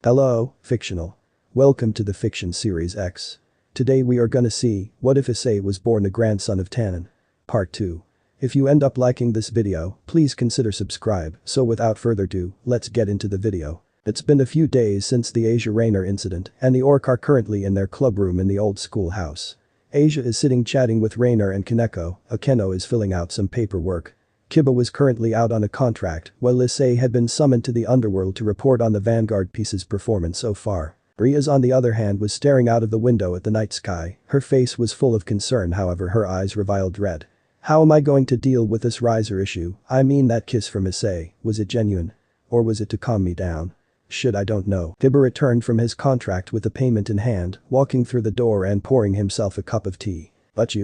Hello, fictional. Welcome to the Fiction Series X. Today we are gonna see, what if Issei was born the grandson of Tannin? Part 2. If you end up liking this video, please consider subscribe, so without further ado, let's get into the video. It's been a few days since the Asia Rainer incident and the Orc are currently in their club room in the old schoolhouse. Asia is sitting chatting with Rainer and Kaneko, Akeno is filling out some paperwork. Kiba was currently out on a contract, while Issei had been summoned to the underworld to report on the Vanguard piece's performance so far. Rias on the other hand was staring out of the window at the night sky, her face was full of concern however her eyes reviled red. How am I going to deal with this riser issue, I mean that kiss from Issei, was it genuine? Or was it to calm me down? I don't know. Kiba returned from his contract with the payment in hand, walking through the door and pouring himself a cup of tea. But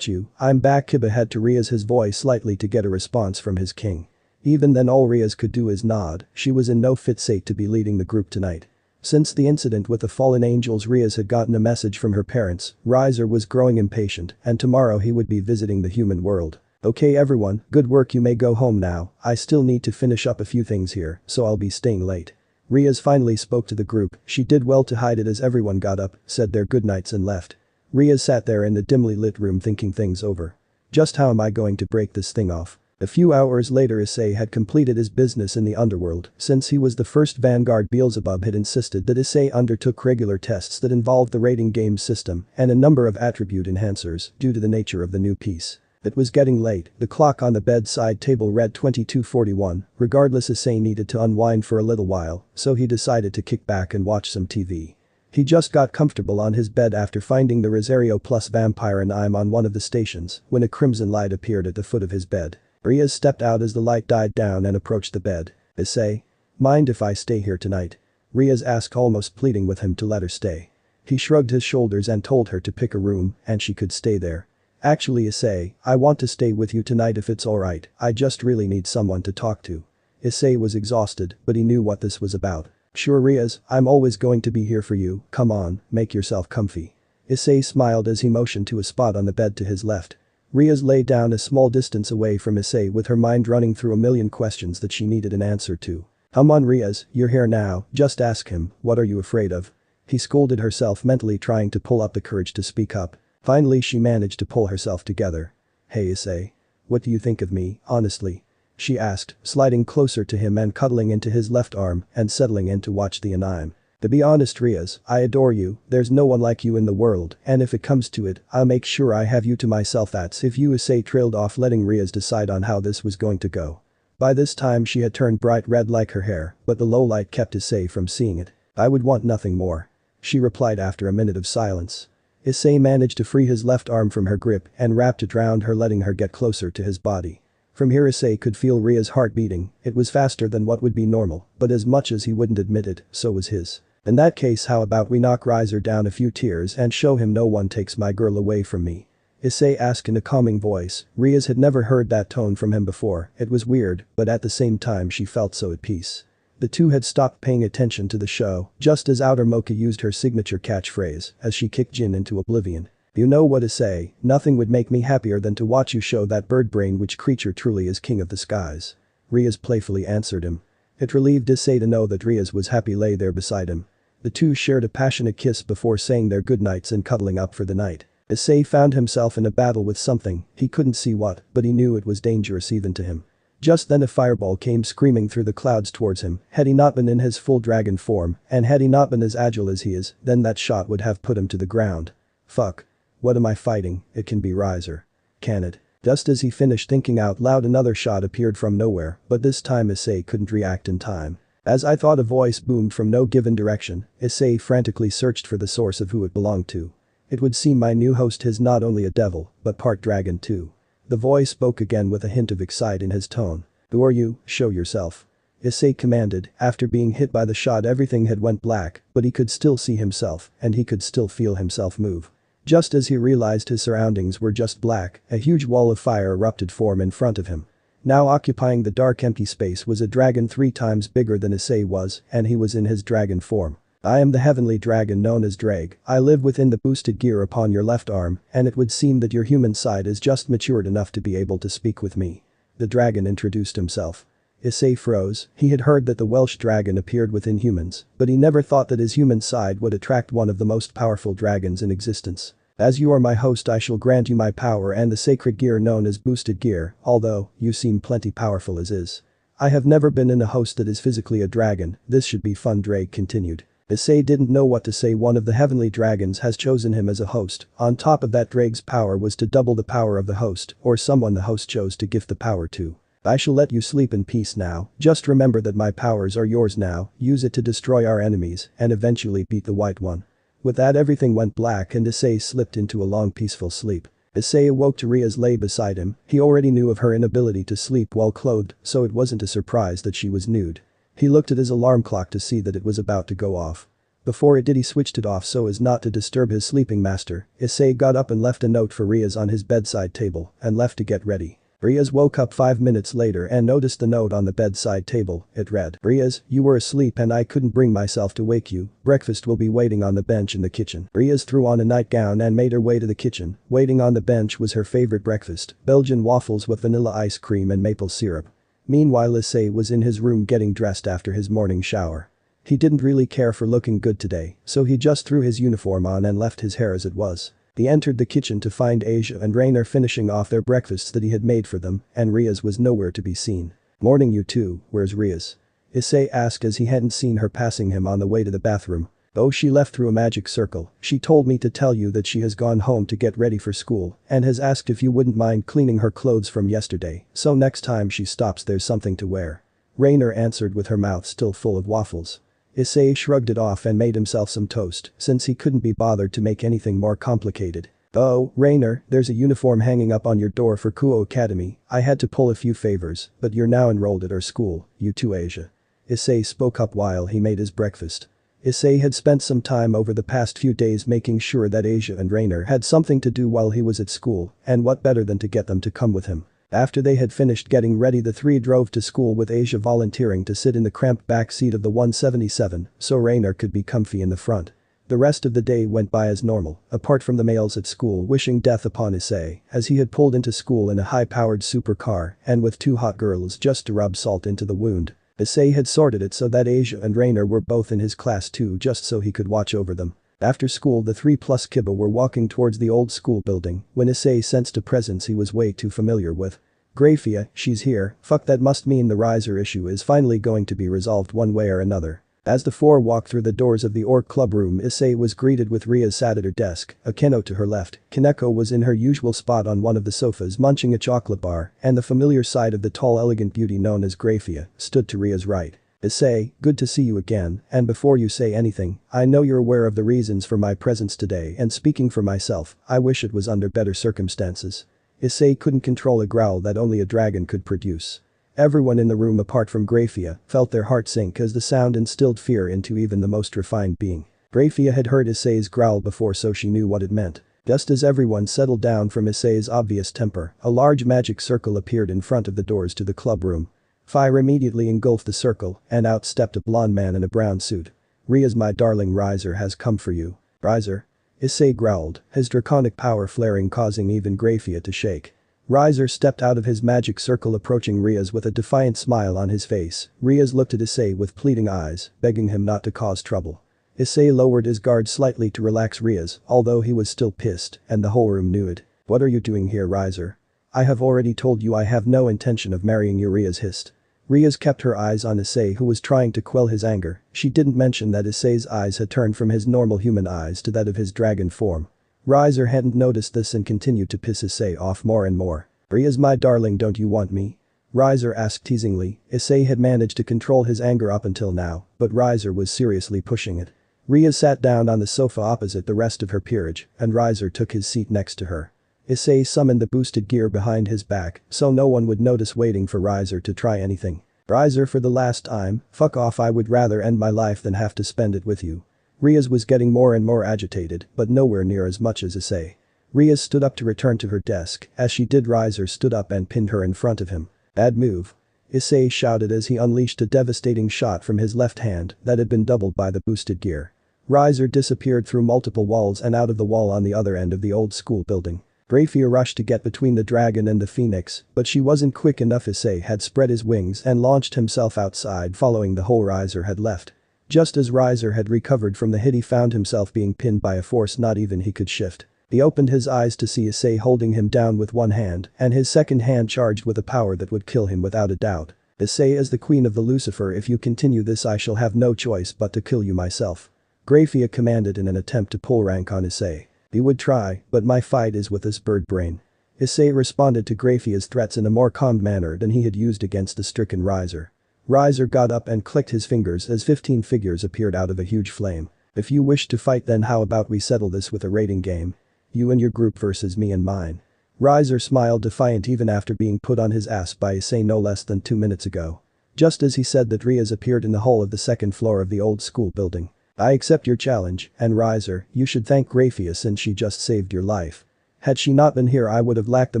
you, I'm back. Kiba had to raise his voice slightly to get a response from his king. Even then all Rias could do is nod, she was in no fit state to be leading the group tonight. Since the incident with the fallen angels Rias had gotten a message from her parents, Riser was growing impatient and tomorrow he would be visiting the human world. Okay everyone, good work, you may go home now, I still need to finish up a few things here, so I'll be staying late. Rias finally spoke to the group, she did well to hide it as everyone got up, said their goodnights and left. Rias sat there in the dimly lit room thinking things over. Just how am I going to break this thing off? A few hours later Issei had completed his business in the underworld, since he was the first Vanguard Beelzebub had insisted that Issei undertook regular tests that involved the rating game system and a number of attribute enhancers due to the nature of the new piece. It was getting late, the clock on the bedside table read 22:41, regardless Issei needed to unwind for a little while, so he decided to kick back and watch some TV. He just got comfortable on his bed after finding the Rosario Plus Vampire and I'm on one of the stations when a crimson light appeared at the foot of his bed. Rias stepped out as the light died down and approached the bed. Issei? Mind if I stay here tonight? Rias asked, almost pleading with him to let her stay. He shrugged his shoulders and told her to pick a room and she could stay there. Actually Issei, I want to stay with you tonight if it's alright, I just really need someone to talk to. Issei was exhausted but he knew what this was about. Sure Rias, I'm always going to be here for you, come on, make yourself comfy. Issei smiled as he motioned to a spot on the bed to his left. Rias lay down a small distance away from Issei with her mind running through a million questions that she needed an answer to. Come on Rias, you're here now, just ask him, what are you afraid of? He scolded herself mentally trying to pull up the courage to speak up. Finally she managed to pull herself together. Hey Issei. What do you think of me, honestly? She asked, sliding closer to him and cuddling into his left arm and settling in to watch the anime. To be honest Rias, I adore you, there's no one like you in the world and if it comes to it, I'll make sure I have you to myself. That's if you. Issei trailed off letting Rias decide on how this was going to go. By this time she had turned bright red like her hair, but the low light kept Issei from seeing it. I would want nothing more. She replied after a minute of silence. Issei managed to free his left arm from her grip and wrapped it round her letting her get closer to his body. From here Issei could feel Ria's heart beating, it was faster than what would be normal, but as much as he wouldn't admit it, so was his. In that case how about we knock Riser down a few tiers and show him no one takes my girl away from me? Issei asked in a calming voice, Rias had never heard that tone from him before, it was weird, but at the same time she felt so at peace. The two had stopped paying attention to the show, just as Outer Mocha used her signature catchphrase, as she kicked Jin into oblivion. You know what Issei, nothing would make me happier than to watch you show that bird brain which creature truly is king of the skies. Rias playfully answered him. It relieved Issei to know that Rias was happy lay there beside him. The two shared a passionate kiss before saying their goodnights and cuddling up for the night. Issei found himself in a battle with something, he couldn't see what, but he knew it was dangerous even to him. Just then a fireball came screaming through the clouds towards him, had he not been in his full dragon form, and had he not been as agile as he is, then that shot would have put him to the ground. Fuck. What am I fighting, it can be Riser. Can it? Just as he finished thinking out loud another shot appeared from nowhere, but this time Issei couldn't react in time. As I thought a voice boomed from no given direction, Issei frantically searched for the source of who it belonged to. It would seem my new host is not only a devil, but part dragon too. The voice spoke again with a hint of excite in his tone. Who are you, show yourself. Issei commanded, after being hit by the shot everything had went black, but he could still see himself, and he could still feel himself move. Just as he realized his surroundings were just black, a huge wall of fire erupted form in front of him. Now occupying the dark empty space was a dragon 3 times bigger than Issei was, and he was in his dragon form. I am the heavenly dragon known as Drag, I live within the boosted gear upon your left arm, and it would seem that your human side is just matured enough to be able to speak with me. The dragon introduced himself. Issei froze. He had heard that the Welsh dragon appeared within humans, but he never thought that his human side would attract one of the most powerful dragons in existence. As you are my host, I shall grant you my power and the sacred gear known as boosted gear, although you seem plenty powerful as is. I have never been in a host that is physically a dragon. This should be fun, Drake continued. Issei didn't know what to say. One of the heavenly dragons has chosen him as a host. On top of that, Drake's power was to double the power of the host, or someone the host chose to gift the power to. I shall let you sleep in peace now. Just remember that my powers are yours now. Use it to destroy our enemies and eventually beat the White One. With that, everything went black and Issei slipped into a long peaceful sleep. Issei awoke to Rias lay beside him. He already knew of her inability to sleep while clothed, so it wasn't a surprise that she was nude. He looked at his alarm clock to see that it was about to go off. Before it did, he switched it off so as not to disturb his sleeping master. Issei got up and left a note for Rias on his bedside table and left to get ready. Rias woke up 5 minutes later and noticed the note on the bedside table. It read, "Rias, you were asleep and I couldn't bring myself to wake you. Breakfast will be waiting on the bench in the kitchen." Rias threw on a nightgown and made her way to the kitchen. Waiting on the bench was her favorite breakfast, Belgian waffles with vanilla ice cream and maple syrup. Meanwhile, Issei was in his room getting dressed after his morning shower. He didn't really care for looking good today, so he just threw his uniform on and left his hair as it was. He entered the kitchen to find Asia and Rainer finishing off their breakfasts that he had made for them, and Rias was nowhere to be seen. "Morning, you two, where's Rias?" Issei asked as he hadn't seen her passing him on the way to the bathroom. "Oh, she left through a magic circle. She told me to tell you that she has gone home to get ready for school and has asked if you wouldn't mind cleaning her clothes from yesterday, so next time she stops there's something to wear." Rainer answered with her mouth still full of waffles. Issei shrugged it off and made himself some toast, since he couldn't be bothered to make anything more complicated. "Oh, Rainer, there's a uniform hanging up on your door for Kuo Academy. I had to pull a few favors, but you're now enrolled at our school, you too, Asia." Issei spoke up while he made his breakfast. Issei had spent some time over the past few days making sure that Asia and Rainer had something to do while he was at school, and what better than to get them to come with him. After they had finished getting ready, the three drove to school with Asia volunteering to sit in the cramped back seat of the 177 so Rainer could be comfy in the front. The rest of the day went by as normal, apart from the males at school wishing death upon Issei as he had pulled into school in a high-powered supercar and with two hot girls just to rub salt into the wound. Issei had sorted it so that Asia and Rainer were both in his class too, just so he could watch over them. After school, the three plus Kiba were walking towards the old school building when Issei sensed a presence he was way too familiar with. "Grafia, she's here. Fuck, that must mean the riser issue is finally going to be resolved one way or another." As the four walked through the doors of the Orc Club room, Issei was greeted with Rias sat at her desk, Akeno to her left, Kaneko was in her usual spot on one of the sofas munching a chocolate bar, and the familiar side of the tall elegant beauty known as Grafia stood to Rias' right. "Issei, good to see you again, and before you say anything, I know you're aware of the reasons for my presence today, and speaking for myself, I wish it was under better circumstances." Issei couldn't control a growl that only a dragon could produce. Everyone in the room apart from Grafia felt their heart sink as the sound instilled fear into even the most refined being. Grafia had heard Issei's growl before, so she knew what it meant. Just as everyone settled down from Issei's obvious temper, a large magic circle appeared in front of the doors to the club room. Fire immediately engulfed the circle, and out stepped a blonde man in a brown suit. "Rias, my darling, Riser has come for you." "Riser?" Issei growled, his draconic power flaring, causing even Grafia to shake. Riser stepped out of his magic circle, approaching Rias with a defiant smile on his face. Rias looked at Issei with pleading eyes, begging him not to cause trouble. Issei lowered his guard slightly to relax Rias, although he was still pissed, and the whole room knew it. "What are you doing here, Riser?" "I have already told you I have no intention of marrying you," Rias hissed. Rias kept her eyes on Issei, who was trying to quell his anger. She didn't mention that Issei's eyes had turned from his normal human eyes to that of his dragon form. Riser hadn't noticed this and continued to piss Issei off more and more. "Rias, my darling, don't you want me?" Riser asked teasingly. Issei had managed to control his anger up until now, but Riser was seriously pushing it. Rias sat down on the sofa opposite the rest of her peerage, and Riser took his seat next to her. Issei summoned the boosted gear behind his back so no one would notice, waiting for Riser to try anything. "Riser, for the last time, fuck off. I would rather end my life than have to spend it with you." Rias was getting more and more agitated, but nowhere near as much as Issei. Rias stood up to return to her desk. As she did, Riser stood up and pinned her in front of him. "Bad move," Issei shouted as he unleashed a devastating shot from his left hand that had been doubled by the boosted gear. Riser disappeared through multiple walls and out of the wall on the other end of the old school building. Grafia rushed to get between the dragon and the phoenix, but she wasn't quick enough. Issei had spread his wings and launched himself outside following the hole Riser had left. Just as Riser had recovered from the hit, he found himself being pinned by a force not even he could shift. He opened his eyes to see Issei holding him down with one hand and his second hand charged with a power that would kill him without a doubt. Issei is the queen of the Lucifer. If you continue this, I shall have no choice but to kill you myself. Grafia commanded in an attempt to pull rank on Issei. He would try, but my fight is with this bird brain. Issei responded to Grafia's threats in a more calm manner than he had used against the stricken Riser. Riser got up and clicked his fingers as 15 figures appeared out of a huge flame. If you wish to fight, then how about we settle this with a rating game? You and your group versus me and mine. Riser smiled defiant even after being put on his ass by Issei no less than 2 minutes ago. Just as he said that, Rias appeared in the hole of the second floor of the old school building. I accept your challenge, and Riser, you should thank Grafia since she just saved your life. Had she not been here, I would have lacked the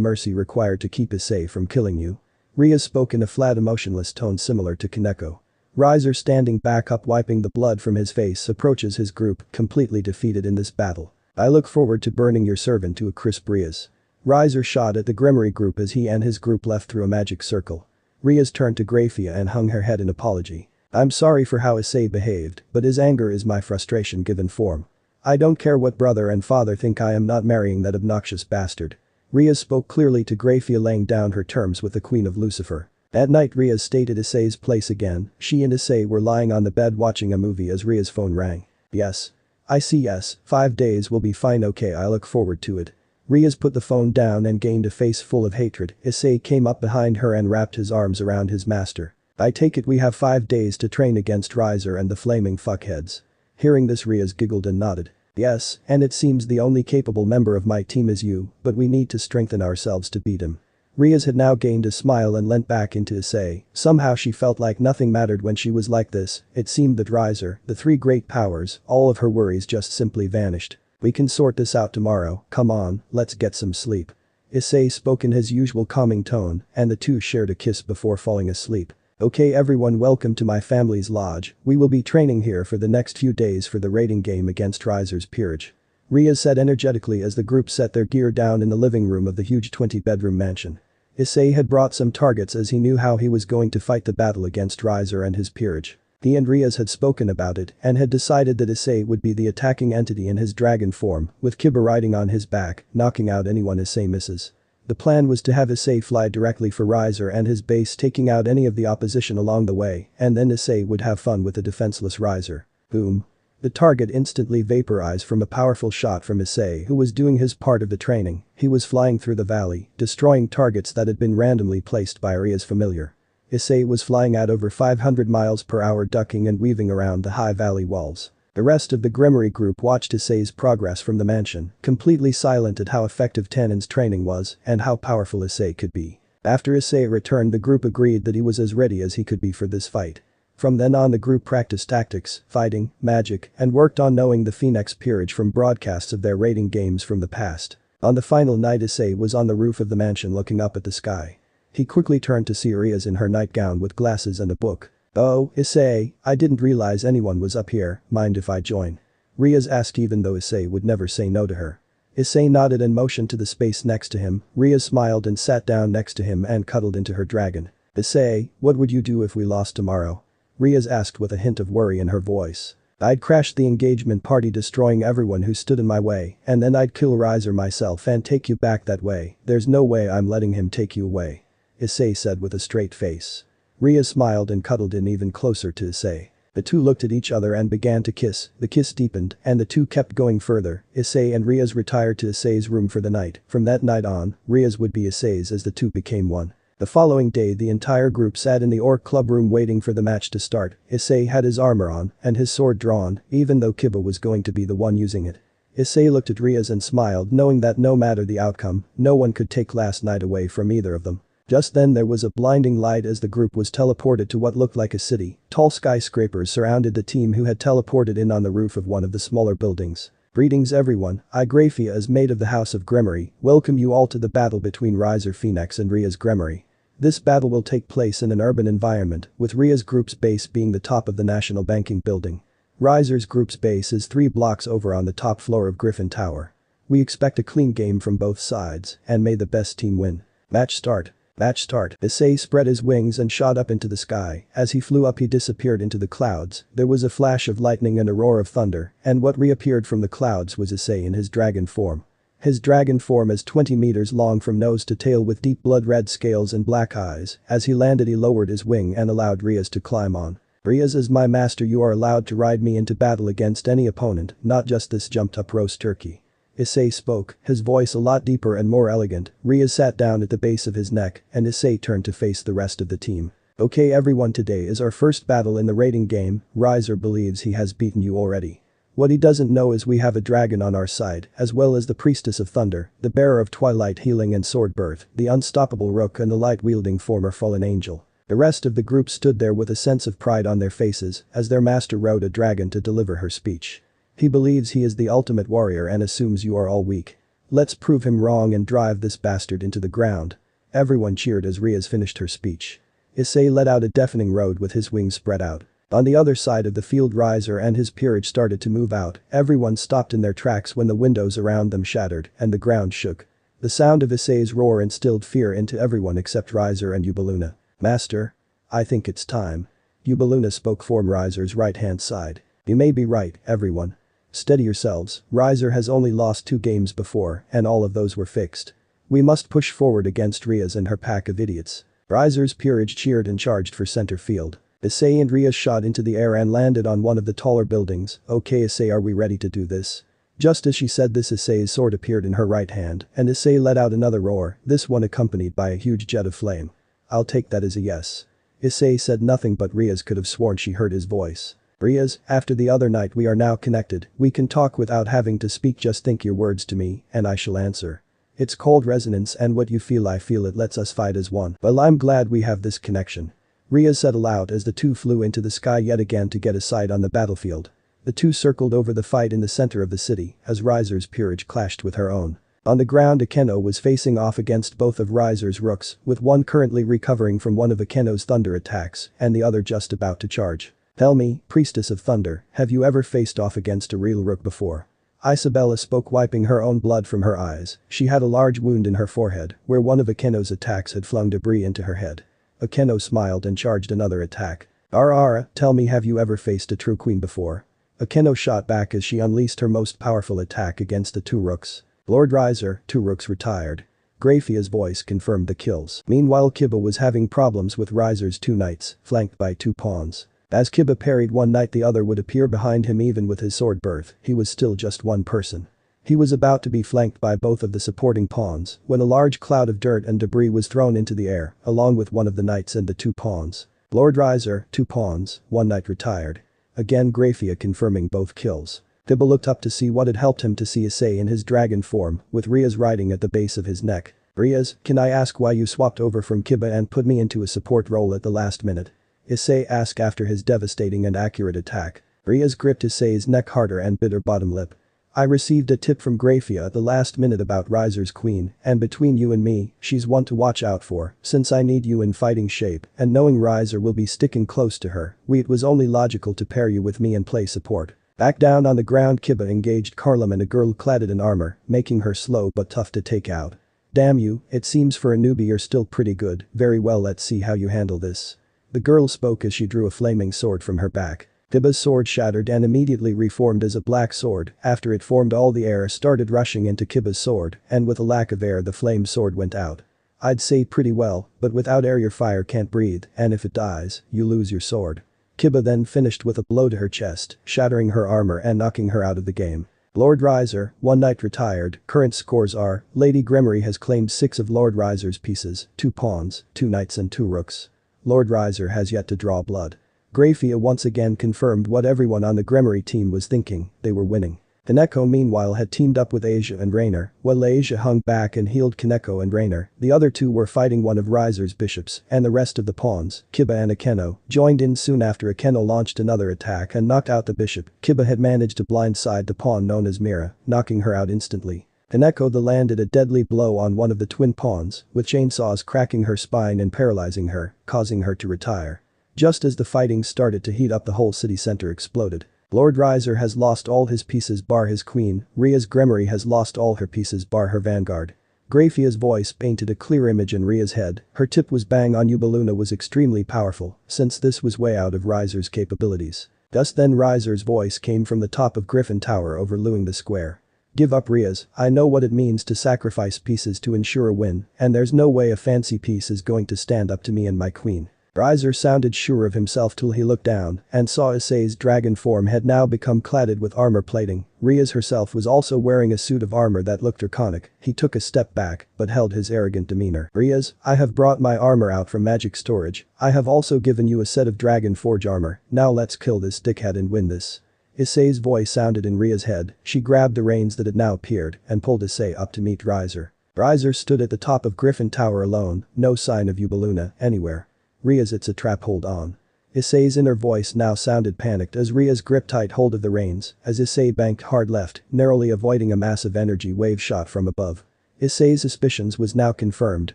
mercy required to keep Issei from killing you. Rias spoke in a flat, emotionless tone similar to Kaneko. Riser, standing back up wiping the blood from his face, approaches his group, completely defeated in this battle. I look forward to burning your servant to a crisp. Rias. Riser shot at the Grimoire group as he and his group left through a magic circle. Rias turned to Grafia and hung her head in apology. I'm sorry for how Issei behaved, but his anger is my frustration given form. I don't care what brother and father think, I am not marrying that obnoxious bastard. Rias spoke clearly to Grafia, laying down her terms with the Queen of Lucifer. At night, Rias stayed at Issei's place again. She and Issei were lying on the bed watching a movie as Rias' phone rang. Yes. I see, yes, 5 days will be fine. Okay, I look forward to it. Rias put the phone down and gained a face full of hatred. Issei came up behind her and wrapped his arms around his master. I take it we have 5 days to train against Riser and the flaming fuckheads. Hearing this, Rias giggled and nodded. Yes, and it seems the only capable member of my team is you, but we need to strengthen ourselves to beat him. Rias had now gained a smile and leant back into Issei. Somehow she felt like nothing mattered when she was like this. It seemed that Riser, the 3 great powers, all of her worries just simply vanished. We can sort this out tomorrow, come on, let's get some sleep. Issei spoke in his usual calming tone, and the two shared a kiss before falling asleep. Okay everyone, welcome to my family's lodge. We will be training here for the next few days for the raiding game against Riser's peerage. Rias said energetically as the group set their gear down in the living room of the huge 20-bedroom mansion. Issei had brought some targets as he knew how he was going to fight the battle against Riser and his peerage. He and Rias had spoken about it and had decided that Issei would be the attacking entity in his dragon form, with Kiba riding on his back, knocking out anyone Issei misses. The plan was to have Issei fly directly for Riser and his base, taking out any of the opposition along the way, and then Issei would have fun with the defenseless Riser. Boom. The target instantly vaporized from a powerful shot from Issei, who was doing his part of the training. He was flying through the valley, destroying targets that had been randomly placed by Rias' familiar. Issei was flying at over 500 miles per hour, ducking and weaving around the high valley walls. The rest of the Grimoire group watched Issei's progress from the mansion, completely silent at how effective Tannin's training was and how powerful Issei could be. After Issei returned, the group agreed that he was as ready as he could be for this fight. From then on, the group practiced tactics, fighting, magic, and worked on knowing the Phoenix peerage from broadcasts of their raiding games from the past. On the final night, Issei was on the roof of the mansion looking up at the sky. He quickly turned to see Rias in her nightgown with glasses and a book. Oh, Issei, I didn't realize anyone was up here, mind if I join? Rias asked, even though Issei would never say no to her. Issei nodded and motioned to the space next to him. Rias smiled and sat down next to him and cuddled into her dragon. Issei, what would you do if we lost tomorrow? Rias asked with a hint of worry in her voice. I'd crash the engagement party, destroying everyone who stood in my way, and then I'd kill Riser myself and take you back that way. There's no way I'm letting him take you away. Issei said with a straight face. Rias smiled and cuddled in even closer to Issei. The two looked at each other and began to kiss. The kiss deepened and the two kept going further. Issei and Rias retired to Issei's room for the night. From that night on, Rias would be Issei's as the two became one. The following day, the entire group sat in the Orc Club room waiting for the match to start. Issei had his armor on and his sword drawn, even though Kiba was going to be the one using it. Issei looked at Rias and smiled, knowing that no matter the outcome, no one could take last night away from either of them. Just then there was a blinding light as the group was teleported to what looked like a city. Tall skyscrapers surrounded the team who had teleported in on the roof of one of the smaller buildings. Greetings everyone, I Grafia, as maid of the House of Grimoire, welcome you all to the battle between Riser Phoenix and Rias Grimoire. This battle will take place in an urban environment, with Rias group's base being the top of the National Banking building. Riser's group's base is 3 blocks over on the top floor of Griffin Tower. We expect a clean game from both sides, and may the best team win. Match start. Match start. Issei spread his wings and shot up into the sky. As he flew up he disappeared into the clouds. There was a flash of lightning and a roar of thunder, and what reappeared from the clouds was Issei in his dragon form. His dragon form is 20 meters long from nose to tail with deep blood-red scales and black eyes. As he landed he lowered his wing and allowed Rias to climb on. Rias is my master, you are allowed to ride me into battle against any opponent, not just this jumped-up roast turkey. Issei spoke, his voice a lot deeper and more elegant. Rias sat down at the base of his neck, and Issei turned to face the rest of the team. Okay everyone, today is our first battle in the raiding game. Riser believes he has beaten you already. What he doesn't know is we have a dragon on our side, as well as the priestess of thunder, the bearer of twilight healing and sword birth, the unstoppable rook and the light-wielding former fallen angel. The rest of the group stood there with a sense of pride on their faces as their master rode a dragon to deliver her speech. He believes he is the ultimate warrior and assumes you are all weak. Let's prove him wrong and drive this bastard into the ground. Everyone cheered as Rias finished her speech. Issei let out a deafening roar with his wings spread out. On the other side of the field Riser and his peerage started to move out. Everyone stopped in their tracks when the windows around them shattered and the ground shook. The sound of Issei's roar instilled fear into everyone except Riser and Ubeluna. Master? I think it's time. Ubeluna spoke from Riser's right-hand side. You may be right, everyone. Steady yourselves, Riser has only lost 2 games before, and all of those were fixed. We must push forward against Rias and her pack of idiots. Riser's peerage cheered and charged for center field. Issei and Rias shot into the air and landed on one of the taller buildings. Okay Issei, are we ready to do this? Just as she said this Issei's sword appeared in her right hand, and Issei let out another roar, this one accompanied by a huge jet of flame. I'll take that as a yes. Issei said nothing but Rias could have sworn she heard his voice. Rias, after the other night we are now connected, we can talk without having to speak, just think your words to me, and I shall answer. It's called resonance and what you feel I feel, it lets us fight as one. Well, I'm glad we have this connection. Rias said aloud as the two flew into the sky yet again to get a sight on the battlefield. The two circled over the fight in the center of the city as Riser's peerage clashed with her own. On the ground Akeno was facing off against both of Riser's rooks, with one currently recovering from one of Akeno's thunder attacks and the other just about to charge. Tell me, priestess of thunder, have you ever faced off against a real rook before? Isabella spoke, wiping her own blood from her eyes. She had a large wound in her forehead where one of Akeno's attacks had flung debris into her head. Akeno smiled and charged another attack. Ara, tell me, have you ever faced a true queen before? Akeno shot back as she unleashed her most powerful attack against the 2 rooks. Lord Riser, 2 rooks retired. Graphia's voice confirmed the kills. Meanwhile Kiba was having problems with Riser's 2 knights, flanked by 2 pawns. As Kiba parried one knight the other would appear behind him even with his sword birth, he was still just one person. He was about to be flanked by both of the supporting pawns when a large cloud of dirt and debris was thrown into the air, along with one of the knights and the 2 pawns. Lord Riser, 2 pawns, 1 knight retired. Again Graphia confirming both kills. Kiba looked up to see what had helped him to see Issei in his dragon form, with Rias riding at the base of his neck. Rias, can I ask why you swapped over from Kiba and put me into a support role at the last minute? Issei asked after his devastating and accurate attack. Rias gripped Issei's neck harder and bit her bottom lip. I received a tip from Graphia at the last minute about Riser's queen, and between you and me, she's one to watch out for, since I need you in fighting shape, and knowing Riser will be sticking close to her, it was only logical to pair you with me and play support. Back down on the ground Kiba engaged Carlam and a girl clad in armor, making her slow but tough to take out. Damn you, it seems for a newbie you're still pretty good, very well, let's see how you handle this. The girl spoke as she drew a flaming sword from her back. Kiba's sword shattered and immediately reformed as a black sword. After it formed, all the air started rushing into Kiba's sword, and with a lack of air the flame sword went out. I'd say pretty well, but without air your fire can't breathe, and if it dies, you lose your sword. Kiba then finished with a blow to her chest, shattering her armor and knocking her out of the game. Lord Riser, 1 knight retired. Current scores are, Lady Gremory has claimed 6 of Lord Riser's pieces, 2 pawns, 2 knights and 2 rooks. Lord Riser has yet to draw blood. Graphia once again confirmed what everyone on the Gremory team was thinking, they were winning. Kaneko meanwhile had teamed up with Asia and Rainer, while Asia hung back and healed Kaneko and Rainer. The other 2 were fighting one of Riser's bishops, and the rest of the pawns, Kiba and Akeno, joined in soon after. Akeno launched another attack and knocked out the bishop. Kiba had managed to blindside the pawn known as Mira, knocking her out instantly. Kaneko landed a deadly blow on one of the twin pawns, with chainsaws cracking her spine and paralyzing her, causing her to retire. Just as the fighting started to heat up, the whole city center exploded. Lord Riser has lost all his pieces bar his queen, Rias Gremory has lost all her pieces bar her vanguard. Graphia's voice painted a clear image in Ria's head, her tip was bang on. Ubeluna was extremely powerful, since this was way out of Riser's capabilities. Thus then Riser's voice came from the top of Griffin Tower overlooking the square. Give up Rias, I know what it means to sacrifice pieces to ensure a win, and there's no way a fancy piece is going to stand up to me and my queen. Riser sounded sure of himself till he looked down and saw Issei's dragon form had now become cladded with armor plating. Rias herself was also wearing a suit of armor that looked draconic. He took a step back but held his arrogant demeanor. Rias, I have brought my armor out from magic storage. I have also given you a set of dragon forge armor. Now let's kill this dickhead and win this. Issei's voice sounded in Ria's head. She grabbed the reins that had now appeared and pulled Issei up to meet Riser. Riser stood at the top of Griffin Tower alone, no sign of Ubeluna anywhere. Rias, it's a trap, hold on. Issei's inner voice now sounded panicked as Rias gripped tight hold of the reins as Issei banked hard left, narrowly avoiding a massive energy wave shot from above. Issei's suspicions was now confirmed,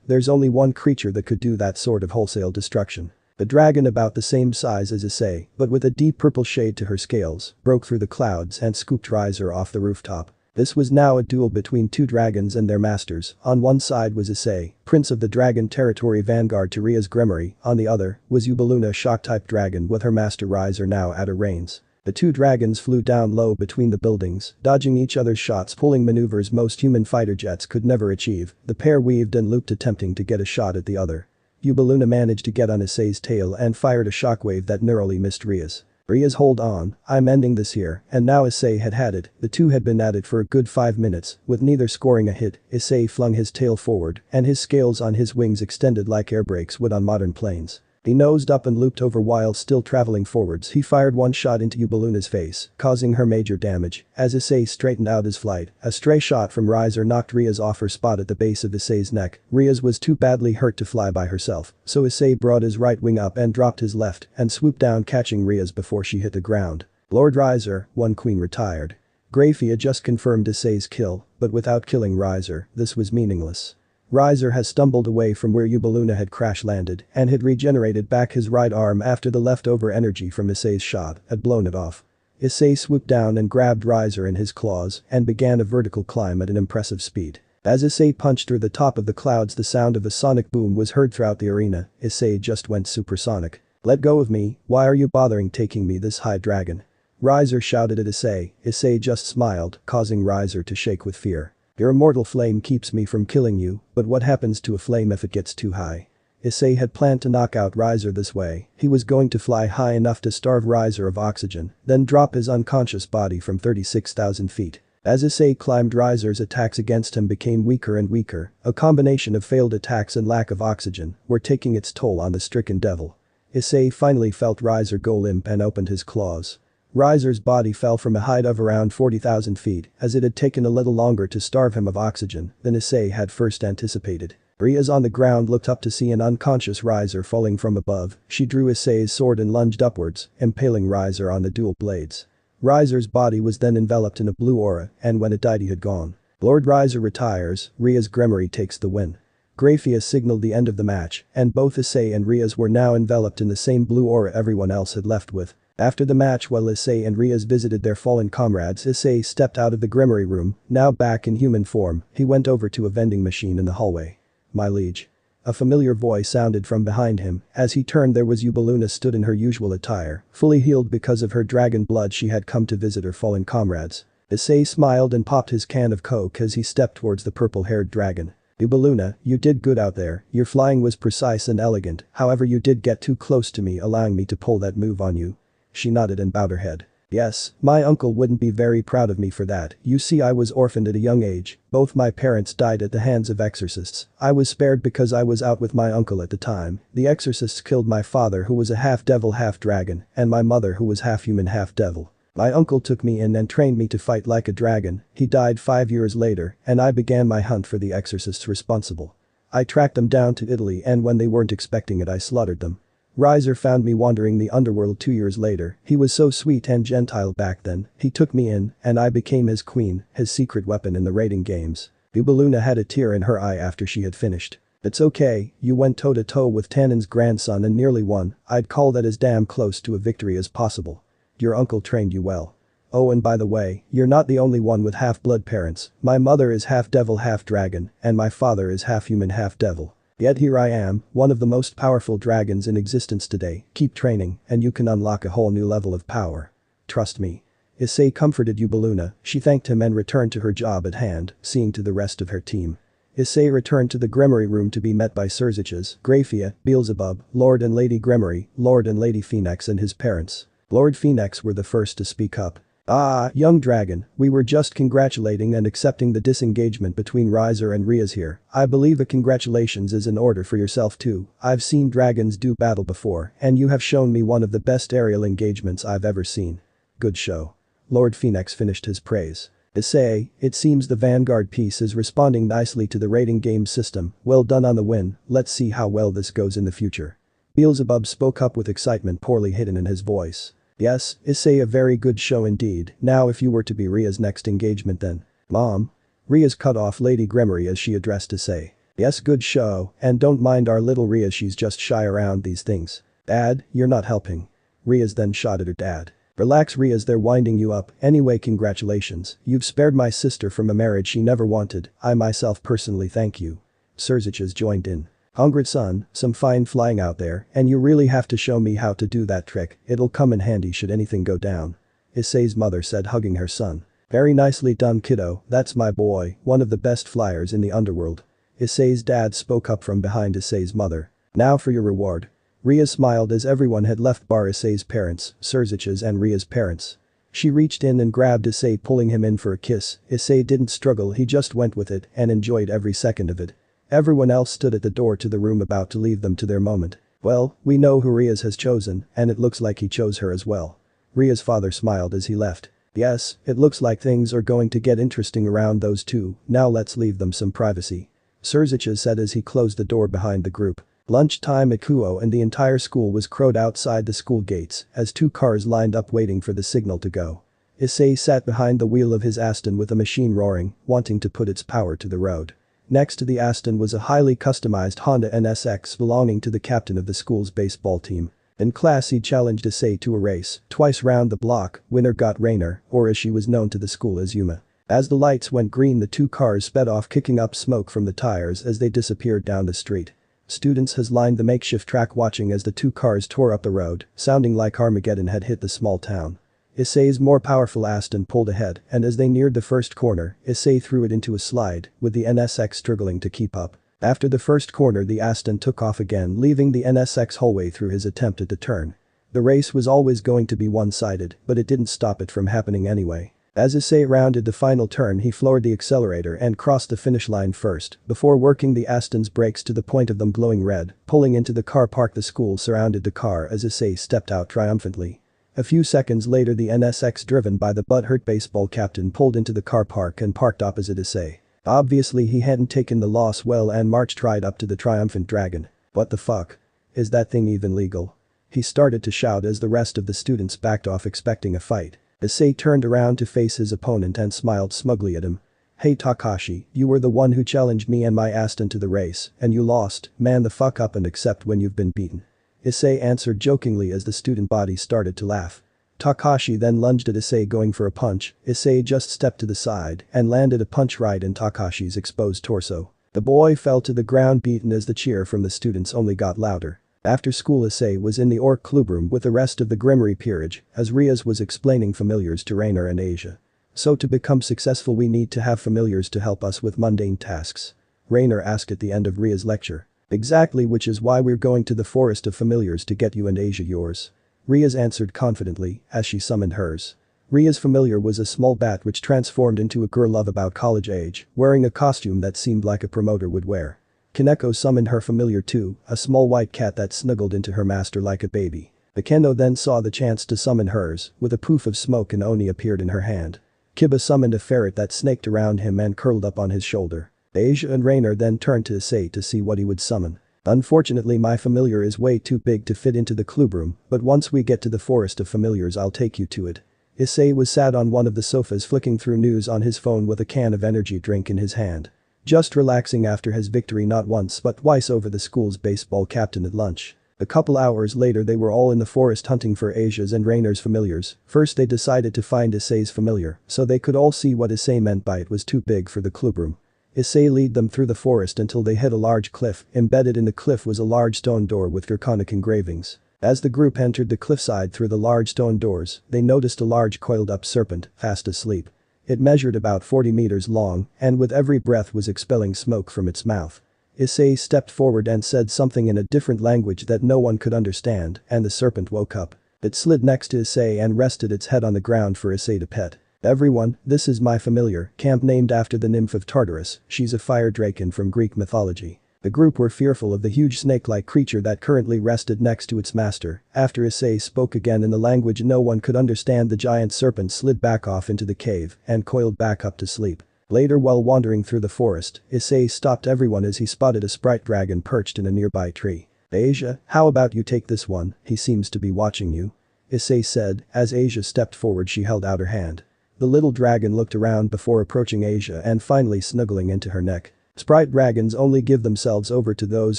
there's only one creature that could do that sort of wholesale destruction. The dragon, about the same size as Issei, but with a deep purple shade to her scales, broke through the clouds and scooped Riser off the rooftop. This was now a duel between two dragons and their masters. On one side was Issei, prince of the dragon territory vanguard to Rias Gremory, on the other was Ubeluna, shock-type dragon with her master Riser now at her reins. The two dragons flew down low between the buildings, dodging each other's shots, pulling maneuvers most human fighter jets could never achieve. The pair weaved and looped, attempting to get a shot at the other. Ubeluna managed to get on Issei's tail and fired a shockwave that narrowly missed Rias. Rias, hold on, I'm ending this here, and now Issei had it. The two had been at it for a good 5 minutes, with neither scoring a hit. Issei flung his tail forward, and his scales on his wings extended like air brakes would on modern planes. He nosed up and looped over while still traveling forwards. He fired one shot into Ubeluna's face, causing her major damage. As Issei straightened out his flight, a stray shot from Riser knocked Rias off her spot at the base of Issei's neck. Rias was too badly hurt to fly by herself, so Issei brought his right wing up and dropped his left and swooped down, catching Rias before she hit the ground. Lord Riser, one queen retired. Grafia just confirmed Issei's kill, but without killing Riser, this was meaningless. Riser has stumbled away from where Ubeluna had crash landed and had regenerated back his right arm after the leftover energy from Issei's shot had blown it off. Issei swooped down and grabbed Riser in his claws and began a vertical climb at an impressive speed. As Issei punched through the top of the clouds, the sound of a sonic boom was heard throughout the arena. Issei just went supersonic. Let go of me, why are you bothering taking me this high, dragon? Riser shouted at Issei. Issei just smiled, causing Riser to shake with fear. Your immortal flame keeps me from killing you, but what happens to a flame if it gets too high? Issei had planned to knock out Riser this way. He was going to fly high enough to starve Riser of oxygen, then drop his unconscious body from 36,000 feet. As Issei climbed, Riser's attacks against him became weaker and weaker. A combination of failed attacks and lack of oxygen were taking its toll on the stricken devil. Issei finally felt Riser go limp and opened his claws. Riser's body fell from a height of around 40,000 feet, as it had taken a little longer to starve him of oxygen than Issei had first anticipated. Rias on the ground looked up to see an unconscious Riser falling from above. She drew Issei's sword and lunged upwards, impaling Riser on the dual blades. Riser's body was then enveloped in a blue aura, and when it died, he had gone. Lord Riser retires, Rias Gremory takes the win. Grafia signaled the end of the match, and both Issei and Rias were now enveloped in the same blue aura everyone else had left with. After the match, while Issei and Rias visited their fallen comrades, Issei stepped out of the Gremory room, now back in human form. He went over to a vending machine in the hallway. My liege. A familiar voice sounded from behind him. As he turned, there was Ubeluna stood in her usual attire, fully healed because of her dragon blood. She had come to visit her fallen comrades. Issei smiled and popped his can of coke as he stepped towards the purple-haired dragon. Ubeluna, you did good out there. Your flying was precise and elegant, however you did get too close to me, allowing me to pull that move on you. She nodded and bowed her head. Yes, my uncle wouldn't be very proud of me for that. You see, I was orphaned at a young age. Both my parents died at the hands of exorcists. I was spared because I was out with my uncle at the time. The exorcists killed my father, who was a half-devil half-dragon, and my mother, who was half-human half-devil. My uncle took me in and trained me to fight like a dragon. He died 5 years later, and I began my hunt for the exorcists responsible. I tracked them down to Italy, and when they weren't expecting it, I slaughtered them. Riser found me wandering the underworld 2 years later. He was so sweet and gentile back then. He took me in, and I became his queen, his secret weapon in the raiding games. Ubeluna had a tear in her eye after she had finished. It's okay, you went toe-to-toe with Tannin's grandson and nearly won. I'd call that as damn close to a victory as possible. Your uncle trained you well. Oh, and by the way, you're not the only one with half-blood parents. My mother is half devil half dragon, and my father is half human half devil. Yet here I am, one of the most powerful dragons in existence today. Keep training, and you can unlock a whole new level of power. Trust me. Issei comforted Ubeluna, she thanked him and returned to her job at hand, seeing to the rest of her team. Issei returned to the Gremory room to be met by Sirzic's, Graphia, Beelzebub, Lord and Lady Gremory, Lord and Lady Phoenix and his parents. Lord Phoenix were the first to speak up. Ah, young dragon, we were just congratulating and accepting the disengagement between Riser and Rias here. I believe a congratulations is in order for yourself too. I've seen dragons do battle before, and you have shown me one of the best aerial engagements I've ever seen. Good show. Lord Phoenix finished his praise. Issei, it seems the Vanguard piece is responding nicely to the rating game system. Well done on the win, let's see how well this goes in the future. Beelzebub spoke up with excitement poorly hidden in his voice. Yes, Issei, a very good show indeed. Now if you were to be Ria's next engagement then. Mom? Rias cut off Lady Gremory as she addressed Issei. Yes, good show, and don't mind our little Rias, she's just shy around these things. Dad, you're not helping. Rias then shot at her dad. Relax Rias, they're winding you up. Anyway, congratulations, you've spared my sister from a marriage she never wanted. I myself personally thank you. Sirzich joined in. Hungry son, some fine flying out there, and you really have to show me how to do that trick, it'll come in handy should anything go down. Issei's mother said, hugging her son. Very nicely done kiddo, that's my boy, one of the best flyers in the underworld. Issei's dad spoke up from behind Issei's mother. Now for your reward. Rias smiled as everyone had left bar Issei's parents, Sirzich's and Ria's parents. She reached in and grabbed Issei, pulling him in for a kiss. Issei didn't struggle, he just went with it and enjoyed every second of it. Everyone else stood at the door to the room about to leave them to their moment. Well, we know who Rias has chosen, and it looks like he chose her as well. Ria's father smiled as he left. Yes, it looks like things are going to get interesting around those two, now let's leave them some privacy. Sirzich said as he closed the door behind the group. Lunchtime at Kuo and the entire school was crowded outside the school gates as two cars lined up waiting for the signal to go. Issei sat behind the wheel of his Aston with a machine roaring, wanting to put its power to the road. Next to the Aston was a highly customized Honda NSX belonging to the captain of the school's baseball team. In class he challenged Issei to a race, twice round the block, winner got Rainer, or as she was known to the school as Yuma. As the lights went green the two cars sped off kicking up smoke from the tires as they disappeared down the street. Students has lined the makeshift track watching as the two cars tore up the road, sounding like Armageddon had hit the small town. Issei's more powerful Aston pulled ahead, and as they neared the first corner, Issei threw it into a slide, with the NSX struggling to keep up. After the first corner the Aston took off again, leaving the NSX wholly through his attempt at the turn. The race was always going to be one-sided, but it didn't stop it from happening anyway. As Issei rounded the final turn he floored the accelerator and crossed the finish line first, before working the Aston's brakes to the point of them glowing red, pulling into the car park. The school surrounded the car as Issei stepped out triumphantly. A few seconds later the NSX driven by the butthurt baseball captain pulled into the car park and parked opposite Issei. Obviously he hadn't taken the loss well and marched right up to the triumphant dragon. What the fuck? Is that thing even legal? He started to shout as the rest of the students backed off expecting a fight. Issei turned around to face his opponent and smiled smugly at him. Hey Takashi, you were the one who challenged me and my Aston to the race, and you lost, man the fuck up and accept when you've been beaten. Issei answered jokingly as the student body started to laugh. Takashi then lunged at Issei going for a punch. Issei just stepped to the side and landed a punch right in Takashi's exposed torso. The boy fell to the ground beaten as the cheer from the students only got louder. After school Issei was in the Orc clubroom with the rest of the Gremory peerage as Rias was explaining familiars to Rainer and Asia. So to become successful we need to have familiars to help us with mundane tasks. Rainer asked at the end of Ria's lecture. Exactly, which is why we're going to the forest of familiars to get you and Asia yours. Rias answered confidently as she summoned hers. Ria's familiar was a small bat which transformed into a girl of about college age, wearing a costume that seemed like a promoter would wear. Kaneko summoned her familiar too, a small white cat that snuggled into her master like a baby. The Kendo then saw the chance to summon hers, with a poof of smoke and Oni appeared in her hand. Kiba summoned a ferret that snaked around him and curled up on his shoulder. Asia and Rainer then turned to Issei to see what he would summon. Unfortunately my familiar is way too big to fit into the clubroom, but once we get to the forest of familiars I'll take you to it. Issei was sat on one of the sofas flicking through news on his phone with a can of energy drink in his hand. Just relaxing after his victory not once but twice over the school's baseball captain at lunch. A couple hours later they were all in the forest hunting for Asia's and Rainer's familiars. First they decided to find Issei's familiar, so they could all see what Issei meant by it was too big for the clubroom. Issei led them through the forest until they hit a large cliff. Embedded in the cliff was a large stone door with draconic engravings. As the group entered the cliffside through the large stone doors, they noticed a large coiled-up serpent, fast asleep. It measured about 40 meters long, and with every breath was expelling smoke from its mouth. Issei stepped forward and said something in a different language that no one could understand, and the serpent woke up. It slid next to Issei and rested its head on the ground for Issei to pet. "Everyone, this is my familiar, camp named after the nymph of Tartarus, she's a fire draken from Greek mythology." The group were fearful of the huge snake-like creature that currently rested next to its master. After Issei spoke again in the language no one could understand, the giant serpent slid back off into the cave and coiled back up to sleep. Later, while wandering through the forest, Issei stopped everyone as he spotted a sprite dragon perched in a nearby tree. "Asia, how about you take this one, he seems to be watching you," Issei said. As Asia stepped forward she held out her hand. The little dragon looked around before approaching Asia and finally snuggling into her neck. Sprite dragons only give themselves over to those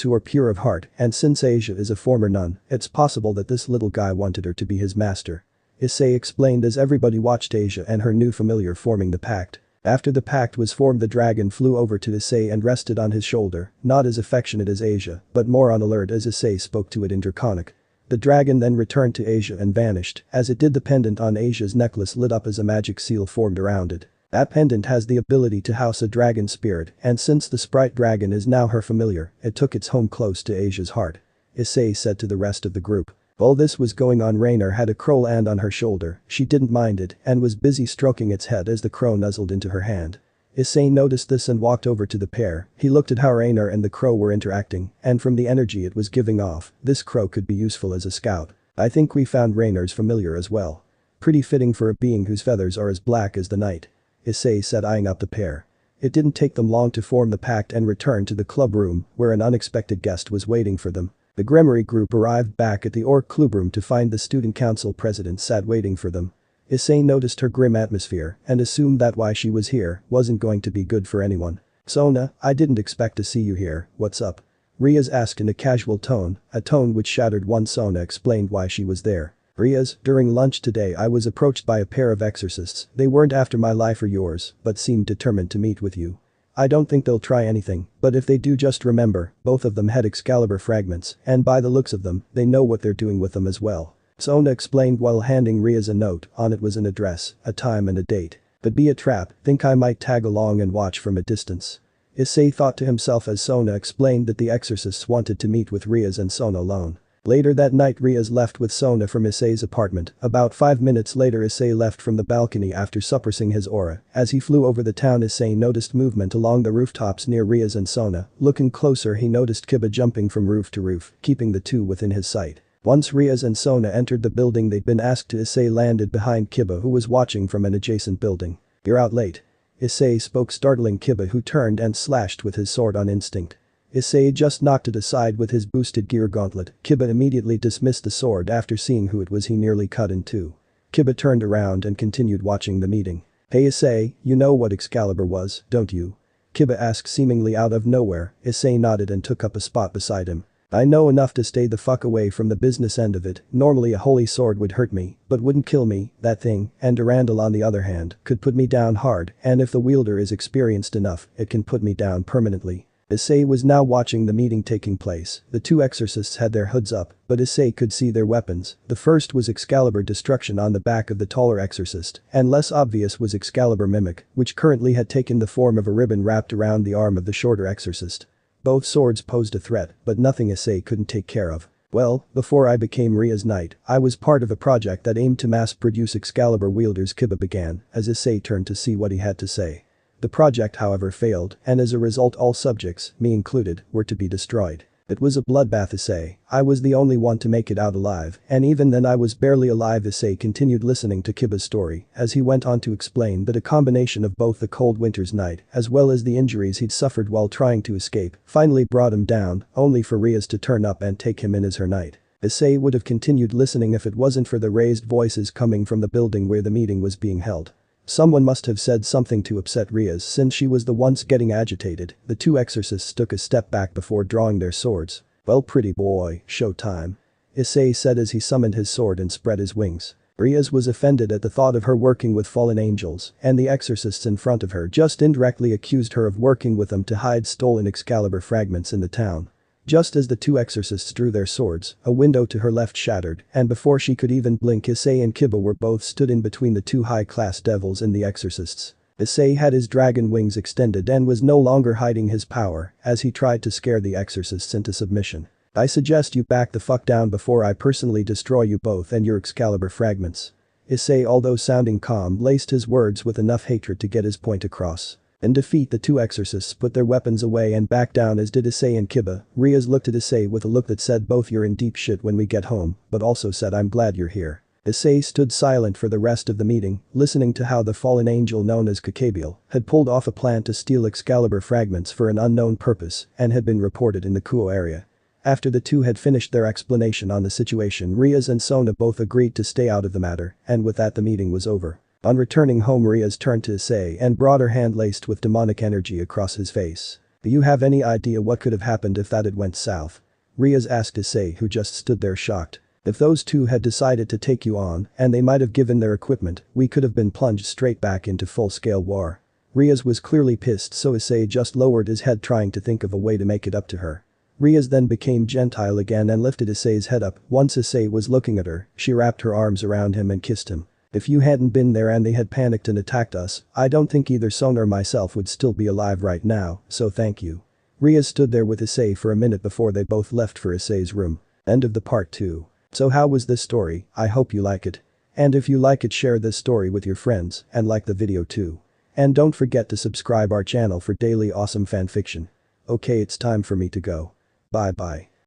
who are pure of heart, and since Asia is a former nun, it's possible that this little guy wanted her to be his master. Issei explained as everybody watched Asia and her new familiar forming the pact. After the pact was formed, the dragon flew over to Issei and rested on his shoulder, not as affectionate as Asia, but more on alert as Issei spoke to it in Draconic. The dragon then returned to Asia and vanished. As it did, the pendant on Asia's necklace lit up as a magic seal formed around it. That pendant has the ability to house a dragon spirit, and since the sprite dragon is now her familiar, it took its home close to Asia's heart. Issei said to the rest of the group. While this was going on, Rainer had a crow land on her shoulder. She didn't mind it and was busy stroking its head as the crow nuzzled into her hand. Issei noticed this and walked over to the pair. He looked at how Rainer and the crow were interacting, and from the energy it was giving off, this crow could be useful as a scout. "I think we found Rainer's familiar as well. Pretty fitting for a being whose feathers are as black as the night," Issei said, eyeing up the pair. It didn't take them long to form the pact and return to the club room where an unexpected guest was waiting for them. The Gremory group arrived back at the Orc clubroom to find the student council president sat waiting for them. Issei noticed her grim atmosphere and assumed that why she was here wasn't going to be good for anyone. "Sona, I didn't expect to see you here, what's up?" Rias asked in a casual tone, a tone which shattered one. Sona explained why she was there. "Rias, during lunch today I was approached by a pair of exorcists. They weren't after my life or yours, but seemed determined to meet with you. I don't think they'll try anything, but if they do, just remember, both of them had Excalibur fragments, and by the looks of them, they know what they're doing with them as well." Sona explained while handing Rias a note. On it was an address, a time and a date. "But be a trap, think I might tag along and watch from a distance." Issei thought to himself as Sona explained that the exorcists wanted to meet with Rias and Sona alone. Later that night Rias left with Sona from Issei's apartment. About 5 minutes later Issei left from the balcony after suppressing his aura. As he flew over the town, Issei noticed movement along the rooftops near Rias and Sona. Looking closer he noticed Kiba jumping from roof to roof, keeping the two within his sight. Once Rias and Sona entered the building they'd been asked to, Issei landed behind Kiba, who was watching from an adjacent building. "You're out late," Issei spoke, startling Kiba, who turned and slashed with his sword on instinct. Issei just knocked it aside with his boosted gear gauntlet. Kiba immediately dismissed the sword after seeing who it was he nearly cut in two. Kiba turned around and continued watching the meeting. "Hey Issei, you know what Excalibur was, don't you?" Kiba asked seemingly out of nowhere. Issei nodded and took up a spot beside him. "I know enough to stay the fuck away from the business end of it. Normally a holy sword would hurt me, but wouldn't kill me. That thing, and Durandal on the other hand, could put me down hard, and if the wielder is experienced enough, it can put me down permanently." Issei was now watching the meeting taking place. The two exorcists had their hoods up, but Issei could see their weapons. The first was Excalibur destruction on the back of the taller exorcist, and less obvious was Excalibur mimic, which currently had taken the form of a ribbon wrapped around the arm of the shorter exorcist. Both swords posed a threat, but nothing Issei couldn't take care of. "Well, before I became Ria's knight, I was part of a project that aimed to mass-produce Excalibur wielders," Kiba began, as Issei turned to see what he had to say. The project however failed, and as a result all subjects, me included, were to be destroyed. It was a bloodbath, Issei. I was the only one to make it out alive, and even then I was barely alive. Issei continued listening to Kiba's story, as he went on to explain that a combination of both the cold winter's night, as well as the injuries he'd suffered while trying to escape, finally brought him down, only for Rias to turn up and take him in as her knight. Issei would have continued listening if it wasn't for the raised voices coming from the building where the meeting was being held. Someone must have said something to upset Rias since she was the ones getting agitated. The two exorcists took a step back before drawing their swords. Well pretty boy, showtime. Issei said as he summoned his sword and spread his wings. Rias was offended at the thought of her working with fallen angels, and the exorcists in front of her just indirectly accused her of working with them to hide stolen Excalibur fragments in the town. Just as the two exorcists drew their swords, a window to her left shattered, and before she could even blink, Issei and Kiba were both stood in between the two high-class devils and the exorcists. Issei had his dragon wings extended and was no longer hiding his power as he tried to scare the exorcists into submission. I suggest you back the fuck down before I personally destroy you both and your Excalibur fragments. Issei, although sounding calm, laced his words with enough hatred to get his point across. In defeat, the two exorcists put their weapons away and backed down, as did Issei and Kiba. Rias looked at Issei with a look that said both you're in deep shit when we get home, but also said I'm glad you're here. Issei stood silent for the rest of the meeting, listening to how the fallen angel known as Kakabiel had pulled off a plan to steal Excalibur fragments for an unknown purpose and had been reported in the Kuo area. After the two had finished their explanation on the situation, Rias and Sona both agreed to stay out of the matter, and with that the meeting was over. On returning home, Rias turned to Issei and brought her hand laced with demonic energy across his face. Do you have any idea what could have happened if that had went south? Rias asked Issei, who just stood there shocked. If those two had decided to take you on, and they might have given their equipment, we could have been plunged straight back into full-scale war. Rias was clearly pissed, so Issei just lowered his head, trying to think of a way to make it up to her. Rias then became gentle again and lifted Issei's head up. Once Issei was looking at her, she wrapped her arms around him and kissed him. If you hadn't been there and they had panicked and attacked us, I don't think either Sona or myself would still be alive right now, so thank you. Rias stood there with Issei for a minute before they both left for Issei's room. End of the part 2. So how was this story? I hope you like it. And if you like it, share this story with your friends and like the video too. And don't forget to subscribe our channel for daily awesome fanfiction. Okay, it's time for me to go. Bye bye.